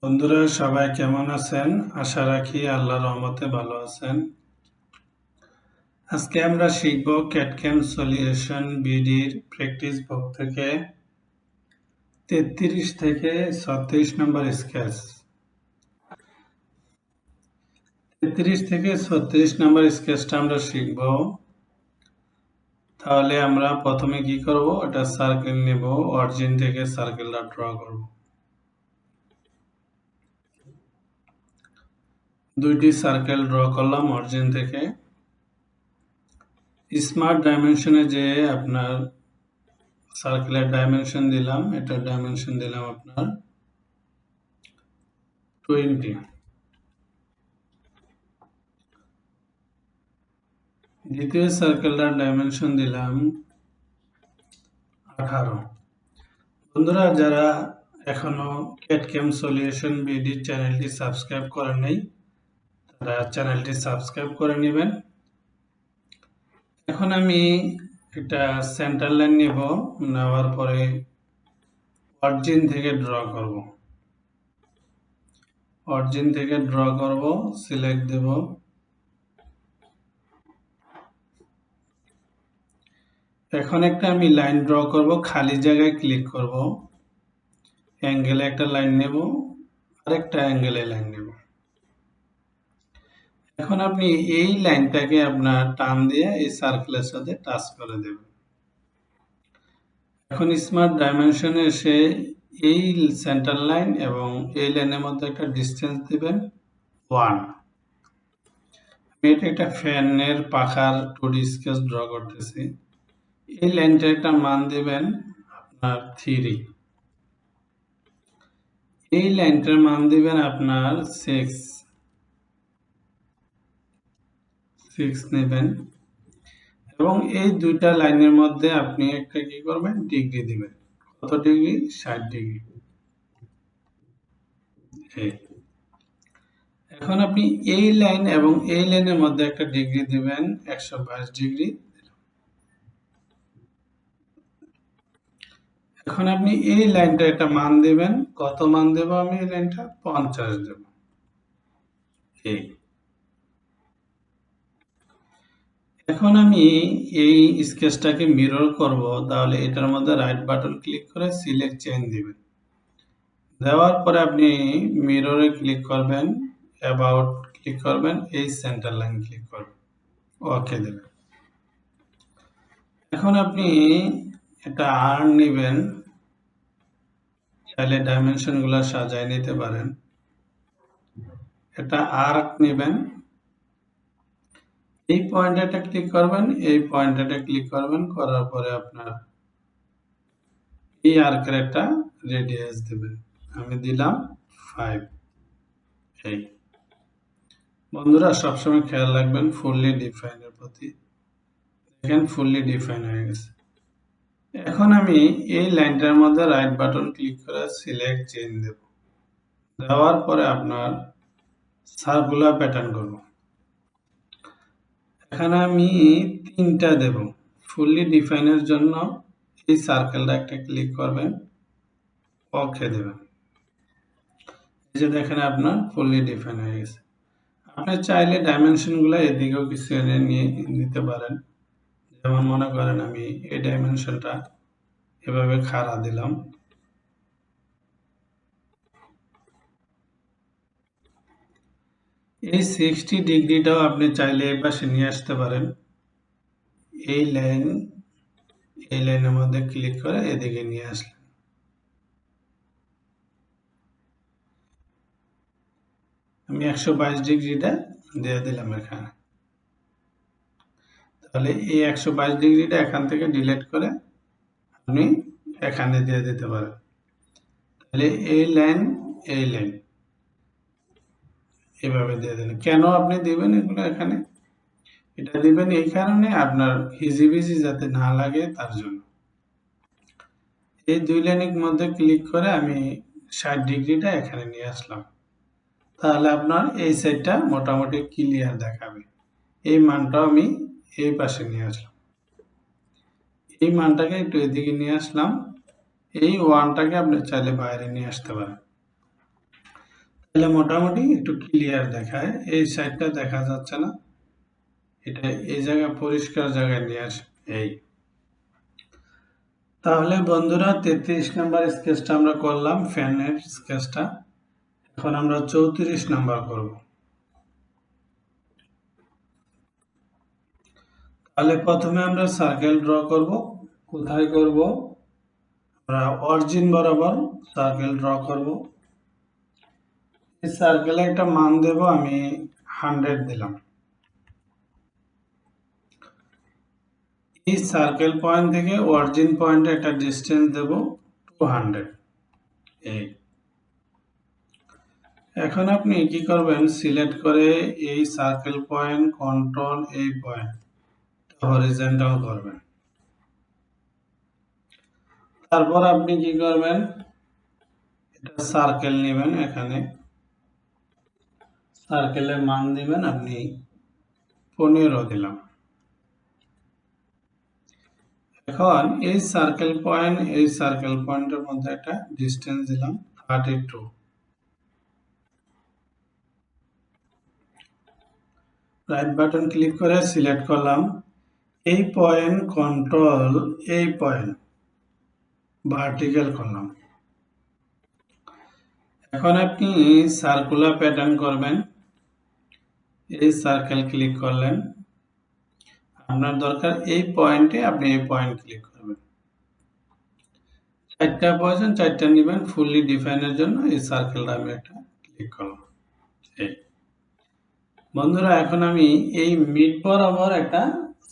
বন্ধুরা সবাই কেমন আছেন? আশা রাখি আল্লাহর রহমতে ভালো আছেন। আজকে আমরা শিখব ক্যাটক্যাম সলিউশন বিডির প্র্যাকটিস বুক থেকে 33 থেকে 36 নম্বর স্কেচ। 33 থেকে 36 নম্বর স্কেচটা আমরা শিখব। তাহলে আমরা প্রথমে কি করব? এটা সার্কেল নেব, অরিজিন থেকে সার্কেলটা ড্র করব। দুইটি সার্কেল ড্র করলাম অরিজিন থেকে। স্মার্ট ডাইমেনশনে যে আপনার সার্কেলের ডাইমেনশন দিলাম, এটার ডাইমেনশন দিলাম আপনার 20। দ্বিতীয় সার্কেলটার ডাইমেনশন দিলাম 18। বন্ধুরা যারা এখনো ক্যাটক্যাম সলিউশন বিডি চ্যানেলটি সাবস্ক্রাইব করেন নাই, তারা চ্যানেলটি সাবস্ক্রাইব করে নেবেন। এখন আমি একটা সেন্টার লাইন নেব, নেওয়ার পরে অরিজিন থেকে ড্র করব। অরিজিন থেকে ড্র করব, সিলেক্ট দেব। এখন একটা আমি লাইন ড্র করব, খালি জায়গায় ক্লিক করব, অ্যাঙ্গেলে একটা লাইন নেব, আরেকটা অ্যাঙ্গেলে লাইন নেব। এখন আপনি এই লাইনটাকে আপনার টান দিয়ে এই সার্কেলের সাথে টাচ করে দেবেন। এখন স্মার্ট ডাইমেনশনে এসে এই সেন্টার লাইন এবং এই লাইনের মধ্যে একটা ডিসটেন্স দিবেন 1। এটা একটা ফ্যানের পাখার 2D স্কেচ ড্র করতেছি। এই লাইনটার একটা মান দিবেন আপনার 3। এই লাইনটার মান দিবেন আপনার 6 নেবেন এবং এই দুইটা লাইনের মধ্যে আপনি একটা কি করবেন? ডিগ্রি দিবেন। কত ডিগ্রি? 60 ডিগ্রি। এখন আপনি এই লাইন এবং এই লাইনের মধ্যে একটা ডিগ্রি দিবেন 122 ডিগ্রি। এখন আপনি এই লাইনটা একটা মান দিবেন। কত মান দেব আমি? এই লাইনটা 50 দেব। এখন আমি এই স্কেচটাকে মিরর করব, তাহলে এটার মধ্যে রাইট বাটন ক্লিক করে সিলেক্ট চেইন দিবেন। দেওয়ার পরে আপনি মিররে ক্লিক করবেন, অ্যাবাউট ক্লিক করবেন, এই সেন্টার লাইন ক্লিক করবেন, ওকে দেবেন। এখন আপনি একটা আর্ন নেবেন, চাইলে ডাইমেনশনগুলো সাজায় নিতে পারেন। একটা আর্ক নেবেন, এই পয়েন্টটা ক্লিক করবেন, এই পয়েন্টটা ক্লিক করবেন, করার পরে আপনার এই আর্কের একটা রেডিয়াস দেবেন। আমি দিলাম 5। এই বন্ধুরা সবসময় খেয়াল রাখবেন ফুললি ডিফাইনের প্রতি। দেখেন ফুললি ডিফাইন হয়ে গেছে। এখন আমি এই লাইনটার মধ্যে রাইট বাটন ক্লিক করে সিলেক্ট চেইন দেব। দেওয়ার পরে আপনার সার্কুলার প্যাটার্ন করব। এখানে আমি 3টা দেব। ফুললি ডিফাইনের জন্য এই সার্কেলটা একটা ক্লিক করবেন, ওকে দেবেন। এই যে দেখেন আপনার ফুললি ডিফাইন হয়ে গেছে। আপনি চাইলে ডাইমেনশনগুলো এদিকেও কিছু এনে নিয়ে নিতে পারেন। যেমন মনে করেন আমি এই ডাইমেনশনটা এভাবে খাড়া দিলাম। এই 60 ডিগ্রিটাও আপনি চাইলে এই পাশে নিয়ে আসতে পারেন। এই লাইনের মধ্যে ক্লিক করে এদিকে নিয়ে আসলেন। আমি 122 ডিগ্রিটা দিয়ে দিলাম এখানে। তাহলে এই 122 ডিগ্রিটা এখান থেকে ডিলিট করে আপনি এখানে দিয়ে দিতে পারেন। তাহলে এই লাইন এভাবে দিয়ে দিলেন। কেন আপনি দিবেন এগুলো এখানে? এটা দিবেন এই কারণে আপনার হিজিবিজি যাতে না লাগে তার জন্য। এই দুই লাইনের মধ্যে ক্লিক করে আমি 60 ডিগ্রিটা এখানে নিয়ে আসলাম। তাহলে আপনার এই সাইডটা মোটামুটি ক্লিয়ার দেখাবে। এই মানটাও আমি এই পাশে নিয়ে আসলাম। এই মানটাকে একটু এদিকে নিয়ে আসলাম। এই 1টাকে আপনি চাইলে বাইরে নিয়ে আসতে পারেন। তাহলে মোটামুটি একটু ক্লিয়ার দেখায়, এই সাইডটা দেখা যাচ্ছে না, এটা এই জায়গায় পরিষ্কার জায়গায় নিয়ে আসে। এই তাহলে বন্ধুরা 33 নাম্বার স্কেচটা আমরা করলাম, ফ্যানের স্কেচটা। এখন আমরা 34 নাম্বার করব। তাহলে প্রথমে আমরা সার্কেল ড্র করব। কোথায় করব? আমরা অরিজিন বরাবর সার্কেল ড্র করব। এই সার্কেলে একটা মান দেব, আমি 100 দিলাম। এই সার্কেল পয়েন্ট থেকে অরিজিন পয়েন্টে একটা ডিস্টেন্স দেব 200। এই এখন আপনি কি করবেন, সিলেক্ট করে এই সার্কেল পয়েন্ট কন্ট্রোল এই পয়েন্ট হরিজন্টাল করবেন। তারপর আপনি কি করবেন, এটা সার্কেল নেবেন, এখানে সার্কেলের মান দিবেন আপনি 15 দিলাম। এখন এই সার্কেল পয়েন্টের মধ্যে একটা ডিস্টেন্স দিলাম 32। রাইট বাটন ক্লিক করে সিলেক্ট করলাম এই পয়েন্ট কন্ট্রোল এই পয়েন্ট ভার্টিক্যাল করলাম। এখন আপনি সার্কুলার প্যাটার্ন করবেন। এই সার্কেল ক্লিক করলেন, আপনার দরকার এই পয়েন্টে, আপনি এই পয়েন্ট ক্লিক করবেন। 4টা প্রয়োজন, 4টা নেবেন ফুললি ডিফাইনের জন্য। এই সার্কেলটা আমি একটা ক্লিক করলাম। এই বন্ধুরা এখন আমি এই মিড বরাবর একটা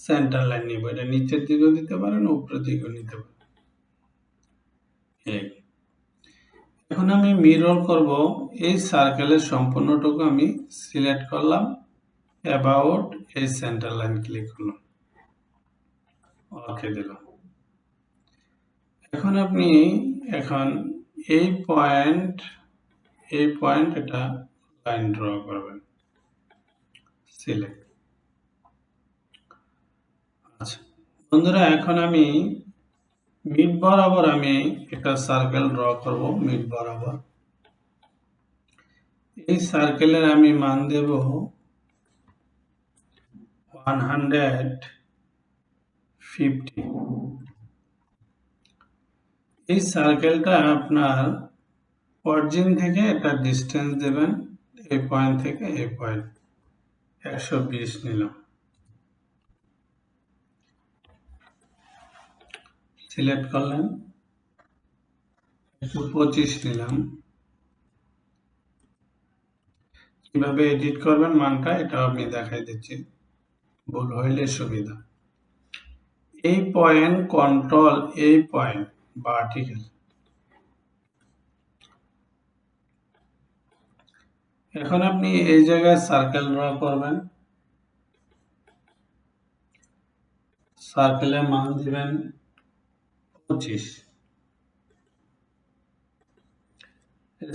সেন্টার লাইন নিব। এটা নিচের দিকেও দিতে পারেন, উপরের দিকেও নিতে পারেন। এই এখন আমি মিরর করব। এই সার্কেলের সম্পূর্ণটুকু আমি সিলেক্ট করলাম, অ্যাবাউট এই সেন্টার লাইন ক্লিক করলাম, ওকে দিলাম। এখন আপনি এই পয়েন্ট এটা লাইন ড্র করবেন, সিলেক্ট। আচ্ছা বন্ধুরা, এখন আমি মিড বরাবর আমি একটা সার্কেল ড্র করব। মিড বরাবর এই সার্কেলের আমি মান দেব 150। এই সার্কেলটা আপনার অরিজিন থেকে একটা ডিস্টেন্স দেবেন, এই পয়েন্ট থেকে এই পয়েন্ট 120 নিলাম, সিলেক্ট করলেন, 125 নিলাম। কিভাবে এডিট করবেন মানটা, এটা আমি দেখাই দিচ্ছি, ভুল হইলে সুবিধা। এই পয়েন্ট কন্ট্রোল এই পয়েন্ট ভার্টিক্যাল। এখন আপনি এই জায়গায় সার্কেল ড্র করবেন। সার্কেলের মান দিবেন 25।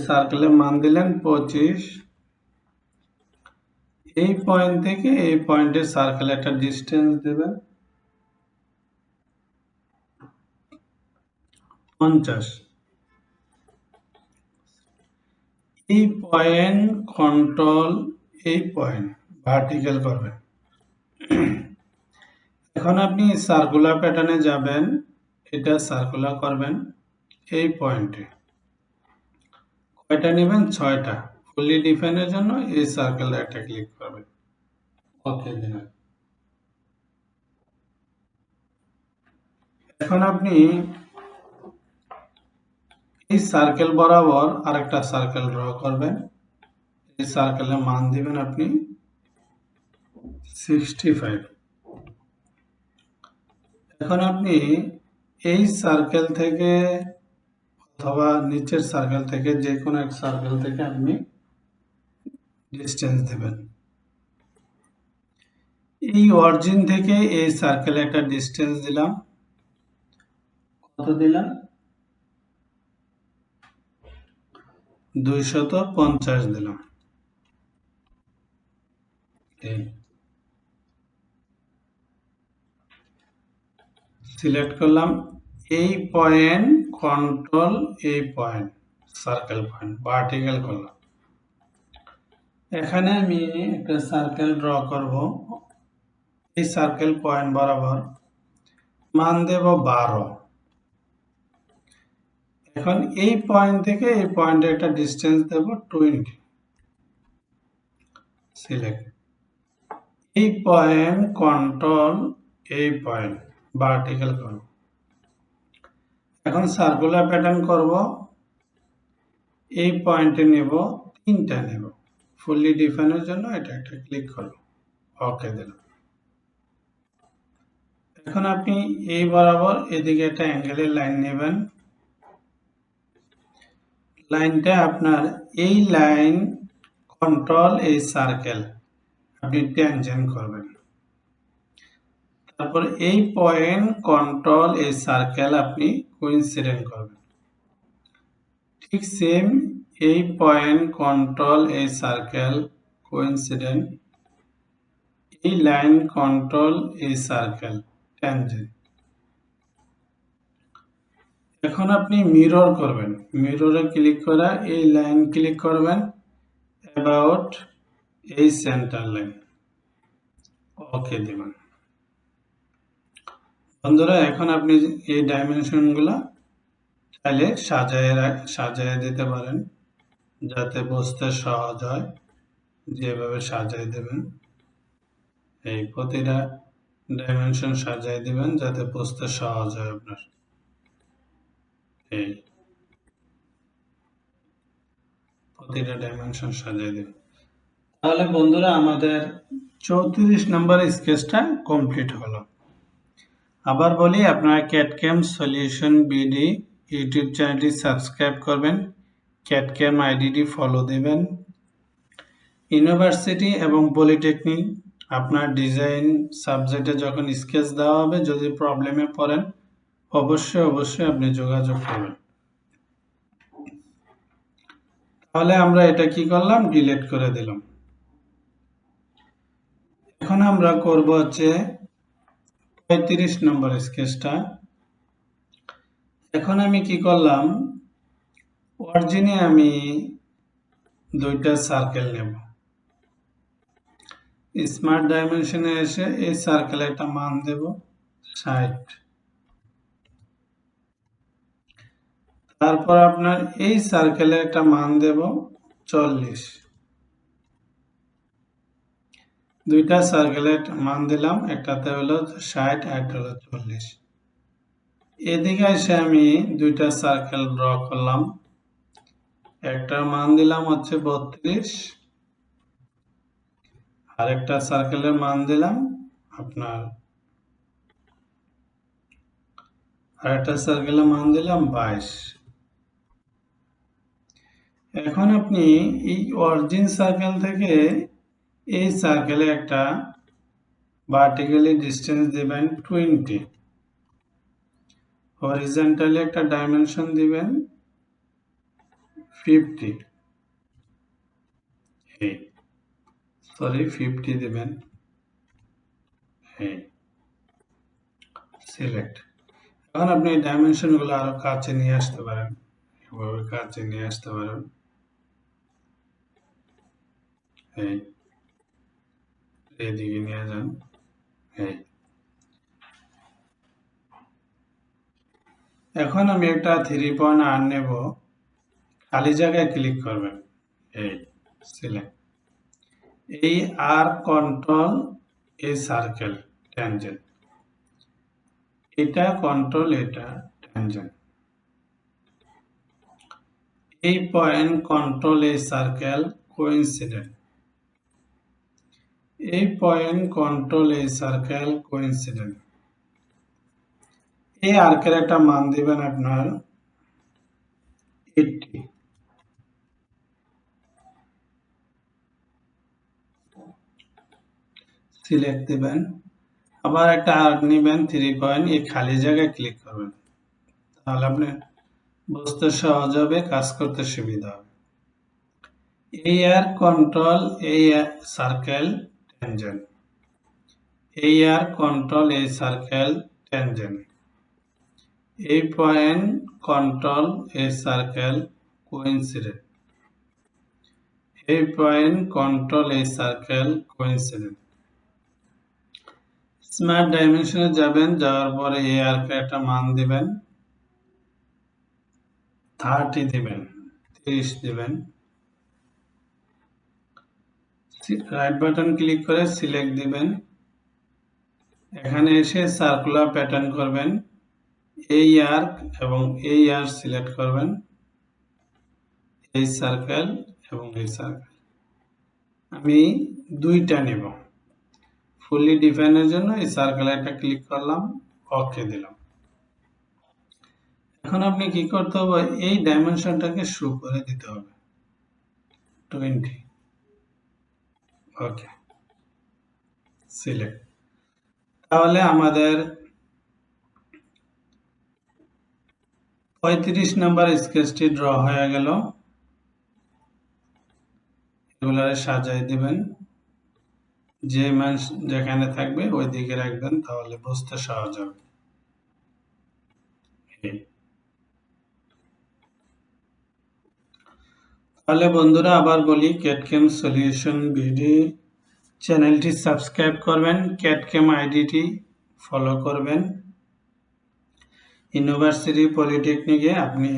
সার্কেলের মান দিলেন 25। এই পয়েন্ট থেকে এই পয়েন্টে সার্কেল একটা ডিস্টেন্স দেবেন 50। এই পয়েন্ট কন্ট্রোল এই পয়েন্ট ভার্টিক্যাল করবেন। এখন আপনি সার্কুলার প্যাটার্নে যাবেন, এটা সার্কুলার করবেন এই পয়েন্টে। কয়টা নেবেন? 6টা। ফুললি ডিফাইনের জন্য এই সার্কেলে একটা ক্লিক করবেন, ওকে দিবেন। এখন আপনি এই সার্কেল বরাবর আরেকটা সার্কেল ড্র করবেন। এই সার্কেলের মান দিবেন আপনি 65। এখন আপনি এই সার্কেল থেকে অথবা নিচের সার্কেল থেকে যে কোনো এক সার্কেল থেকে আপনি ডিস্টেন্স দেবেন। এই অরিজিন থেকে এই সার্কেলে একটা ডিস্টেন্স দিলাম, কত দিলাম? 250 দিলাম। সিলেক্ট করলাম এই পয়েন্ট কন্ট্রোল এই পয়েন্ট সার্কেল পয়েন্ট ভার্টিক্যাল করলাম, এখানে আমি একটা সার্কেল ড্র করব। এই সার্কেল পয়েন্ট বরাবর মান দেব 12। এখন এই পয়েন্ট থেকে এই পয়েন্টে একটা ডিস্টেন্স দেব 20। সিলেক্ট এই পয়েন্ট, কন্ট্রোল এই পয়েন্ট ভার্টিক্যাল করব। এখন সার্কুলার প্যাটার্ন করব। এই পয়েন্টে নেব, 3টা নেব। ফুললি ডিফাইনের জন্য এটা একটা ক্লিক করব, ওকে দিলাম। এখন আপনি এই বরাবর এদিকে একটা অ্যাঙ্গেলের লাইন নেবেন। লাইনটা আপনার এই লাইন, কন্ট্রোল এই সার্কেল আপনি ট্যানজেন্ট করবেন। তারপর এই পয়েন্ট, কন্ট্রোল এই সার্কেল আপনি কোইন্সিডেন্ট করবেন। ঠিক সেম এই পয়েন্ট, কন্ট্রোল এই সার্কেল কোইন্সিডেন্ট, এই লাইন, কন্ট্রোল এই সার্কেল ট্যানজেন্ট। এখন আপনি মিরর করবেন। মিররে ক্লিক করে এই লাইন ক্লিক করবেন, অ্যাবাউট এই সেন্টার লাইন, ওকে দিবেন। বন্ধুরা, এখন আপনি এই ডাইমেনশনগুলো চাইলে সাজায় দিতে পারেন যাতে বুঝতে সহজ হয়। যেভাবে সাজায় দেবেন, এই প্রতিটা ডাইমেনশন সাজায় দিবেন যাতে বুঝতে সহজ হয় আপনার। এই প্রতিটা ডাইমেনশন সাজিয়ে দেবেন। তাহলে বন্ধুরা, আমাদের 34 নম্বর স্কেচটা কমপ্লিট হলো। আবার বলি, আপনারা ক্যাডক্যাম সলিউশন বিডি ইউটিউব চ্যানেলটি সাবস্ক্রাইব করবেন, ক্যাডক্যাম আইডিটি ফলো দিবেন। ইউনিভার্সিটি এবং পলিটেকনিক আপনার ডিজাইন সাবজেক্টে যখন স্কেচ দেওয়া হবে, যদি প্রবলেমে পড়েন অবশ্যই আপনি যোগাযোগ করবেন। তাহলে আমরা এটা কি করলাম, ডিলিট করে দিলাম। এখন আমরা করব হচ্ছে 35 নম্বর স্কেচটা। এখন আমি কি করলাম, অরিজিনে আমি 2টা সার্কেল নেব। স্মার্ট ডাইমেনশনে এসে এই সার্কেলে একটা মান দেব 60। তারপর আপনার এই সার্কেলে একটা মান দেব 40। 2টা সার্কেলের মান দিলাম, একটাতে হলো 60 আর একটা হলো 40। এদিকে এসে আমি 2টা সার্কেল ড্র করলাম। একটার মান দিলাম হচ্ছে 32, আর একটা সার্কেলের মান দিলাম আপনার, আর একটা সার্কেলের মান দিলাম 22। এখন আপনি এই অরিজিন সার্কেল থেকে এই সার্কেলে একটা ভার্টিক্যালি ডিস্টেন্স দিবেন 20, হরিজন্টালি একটা ডাইমেনশন দিবেন 50, 50 দিবেন। সিলেক্ট। এখন আপনি এই ডাইমেনশনগুলো আরো কাছে নিয়ে আসতে পারেন, এভাবে কাছে নিয়ে আসতে পারেন। এইদিকে নিয়ে যান। এখন আমি একটা 3 পয়েন্ট আর নেব, খালি জায়গায় ক্লিক করবেন, এই সিলেক্ট। এই আর, কন্ট্রোল এই সার্কেল ট্যানজেন্ট, এটা কন্ট্রোল, এটা ট্যানজেন্ট। এই পয়েন্ট, কন্ট্রোল এই সার্কেল কোইন্সিডেন্ট, এই পয়েন্ট, কন্ট্রোল এই সার্কেল কোইন্সিডেন্ট। এই আর্কের একটা মান দিবেন আপনার 80। সিলেক্ট দিবেন। আবার একটা আর্ক নেবেন 3 পয়েন্ট, এই খালি জায়গায় ক্লিক করবেন, তাহলে আপনি বুঝতে সহজ হবে, কাজ করতে সুবিধা হবে। এই আর, কন্ট্রোল এই সার্কেল ট্যানজেন্ট, এই আর, কন্ট্রোল এই সার্কেল ট্যানজেন্ট। এই পয়েন্ট, কন্ট্রোল এই সার্কেল কোইন্সিডেন্ট, এই পয়েন্ট কন্ট্রোল এই সার্কেল কোইন্সিডেন্ট। স্মার্ট ডাইমেনশনে যাবেন, যাওয়ার পরে এই আর্কের একটা মান দিবেন, 30 দিবেন, 30 দিবেন। রাইট বাটন ক্লিক করে সিলেক্ট দিবেন। এখানে এসে সার্কুলার প্যাটার্ন করবেন, এই আর্ক এবং এই আর্ক সিলেক্ট করবেন, এই সার্কেল এবং এই সার্কেল। আমি দুইটা নেব। ফুললি ডিফাইনের জন্য এই সার্কেলে একটা ক্লিক করলাম, ওকে দিলাম। এখন আপনি কি করতে হবে, এই ডাইমেনশনটাকে শো করে দিতে হবে 20। ওকে, সিলেক্ট। তাহলে আমাদের 35 নাম্বার স্কেচটি ড্র হয়ে গেল। এগুলারে সাজাই দিবেন, যে মান যেখানে থাকবে ওই দিকে রাখবেন, তাহলে বুঝতে সহজ হবে। তাহলে বন্ধুরা আবার বলি, ক্যাডকেম সলিউশন বিডি চ্যানেলটি সাবস্ক্রাইব করবেন, ক্যাডকেম আইডিটি ফলো করবেন। ইউনিভার্সিটি পলিটেকনিকে আপনি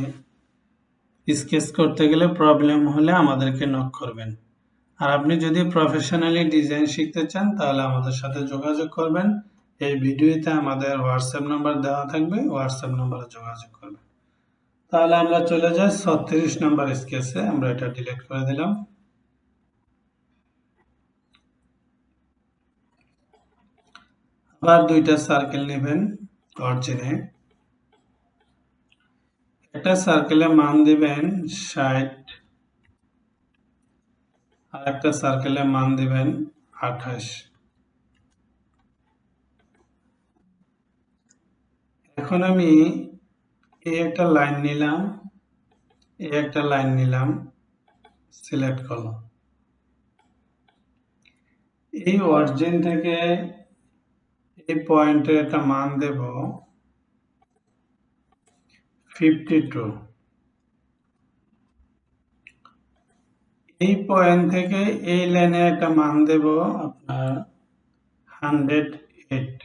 স্কেচ করতে গেলে প্রবলেম হলে আমাদেরকে নক করবেন। আর আপনি যদি প্রফেশনালি ডিজাইন শিখতে চান তাহলে আমাদের সাথে যোগাযোগ করবেন। এই ভিডিওতে আমাদের হোয়াটসঅ্যাপ নাম্বার দেওয়া থাকবে, হোয়াটসঅ্যাপ নাম্বারে যোগাযোগ করবেন। তাহলে আমরা চলে যাই 36 নাম্বার স্কেচে, আমরা এটা ডিলিট করে দিলাম। আবার দুইটা সার্কেল নেবেন অরিজিনে, একটা সার্কেলে মান দিবেন 60, আর একটা সার্কেলে মান দিবেন 28। এখন আমি এই একটা লাইন নিলাম, এই একটা লাইন নিলাম, সিলেক্ট করলাম। এই অরিজিন থেকে এই পয়েন্টের একটা মান দেব 52। এই পয়েন্ট থেকে এই লাইনে একটা মান দেব আপনার 108।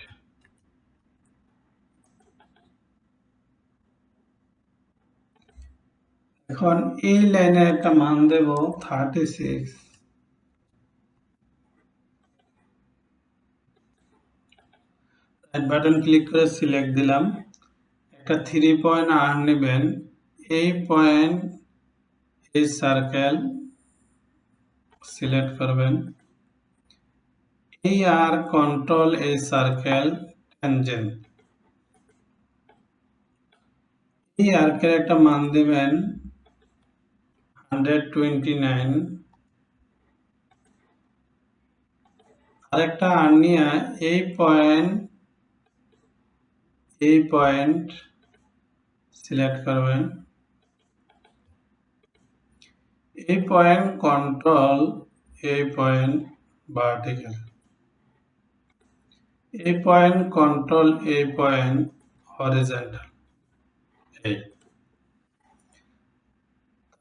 এখন এই লাইনে একটা মান দেব 36। রাইট বাটন ক্লিক করে সিলেক্ট দিলাম। একটা 3 পয়েন্ট আর নেবেন, এই পয়েন্ট এই সার্কেল সিলেক্ট করবেন, এই আর কন্ট্রোল এই সার্কেল ট্যানজেন্ট। এই আর্কের একটা মান দিবেন 129। আরেকটা আর নিয়ে এই পয়েন্ট সিলেক্ট করবেন, এই পয়েন্ট কন্ট্রোল এই পয়েন্ট ভার্টিক্যাল, এই পয়েন্ট কন্ট্রোল এই পয়েন্ট হরিজন্টাল। এই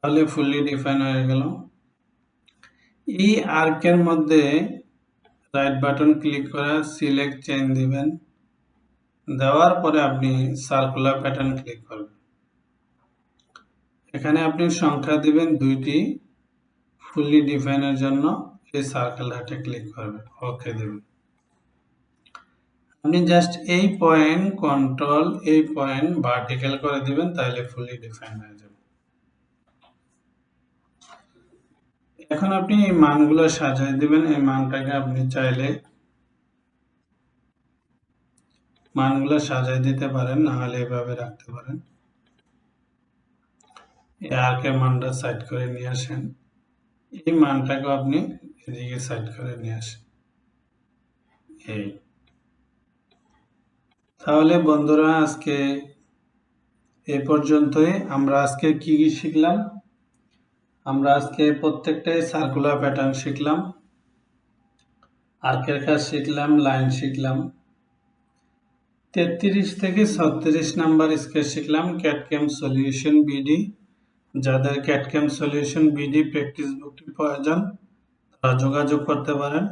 তাহলে ফুললি ডিফাইন হয়ে গেল। এই আর্কের মধ্যে রাইট বাটন ক্লিক করে সিলেক্ট চেইন দিবেন, দেওয়ার পরে আপনি সার্কুলার প্যাটার্ন ক্লিক করবেন। এখানে আপনি সংখ্যা দিবেন 2টি, ফুললি ডিফাইনের জন্য এই সার্কেলটাতে ক্লিক করবেন, ওকে দেবেন। আপনি জাস্ট এই পয়েন্ট কন্ট্রোল এই পয়েন্ট ভার্টিক্যাল করে দিবেন, তাহলে ফুললি ডিফাইন হয়ে যাবে। এখন আপনি এই মানগুলো সাজিয়ে দিবেন। এই মানটাকে আপনি চাইলে মানগুলো সাজিয়ে দিতে পারেন, না হলে এভাবে রাখতে পারেন। এই আর্কের মানটা সাইড করে নিয়ে আসেন, এই মানটাকে আপনি এদিকে সাইড করে নিয়ে আসেন। এই তাহলে বন্ধুরা আজকে এই পর্যন্তই। আমরা আজকে কি কি শিখলাম? আমরা আজকে প্রত্যেকটাই সার্কুলার প্যাটার্ন শিখলাম, আর্কের কাজ শিখলাম, লাইন শিখলাম। 33 থেকে 36 নাম্বার স্কেচ শিখলাম, ক্যাডকেম সলিউশন বিডি যাদের ক্যাটক্যাম সলিউশন বিডি প্র্যাকটিস বুকটি প্রয়োজন তারা যোগাযোগ করতে পারেন।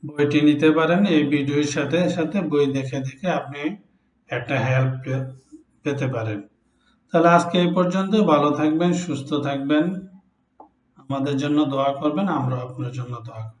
বইটি নিতে পারেন। এই ভিডিওর সাথে সাথে বই দেখে দেখে আপনি একটা হেল্প পেতে পারেন। তাহলে আজকে এই পর্যন্ত। ভালো থাকবেন, সুস্থ থাকবেন, আমাদের জন্য দোয়া করবেন, আমরা আপনার জন্য দোয়া করব।